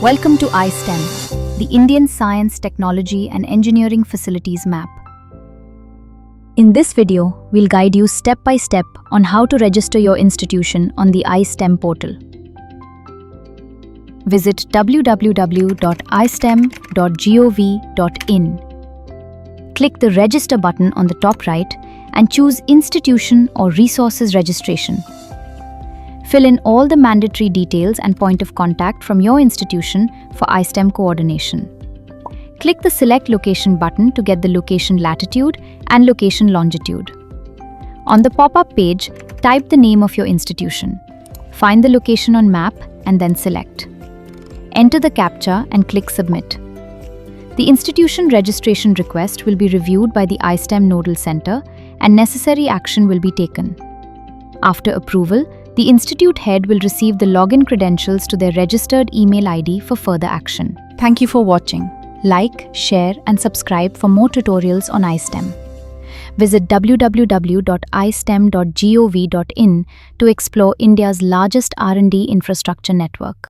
Welcome to I-STEM, the Indian Science, Technology and Engineering Facilities Map. In this video, we'll guide you step by step on how to register your institution on the I-STEM portal. Visit www.istem.gov.in. Click the Register button on the top right and choose Institution or Resources Registration. Fill in all the mandatory details and point of contact from your institution for I-STEM coordination. Click the Select Location button to get the location latitude and location longitude. On the pop-up page, type the name of your institution. Find the location on map and then select. Enter the CAPTCHA and click Submit. The institution registration request will be reviewed by the I-STEM Nodal Centre and necessary action will be taken. After approval, the institute head will receive the login credentials to their registered email ID for further action. Thank you for watching. Like, share and subscribe for more tutorials on I-STEM. Visit www.istem.gov.in to explore India's largest R&D infrastructure network.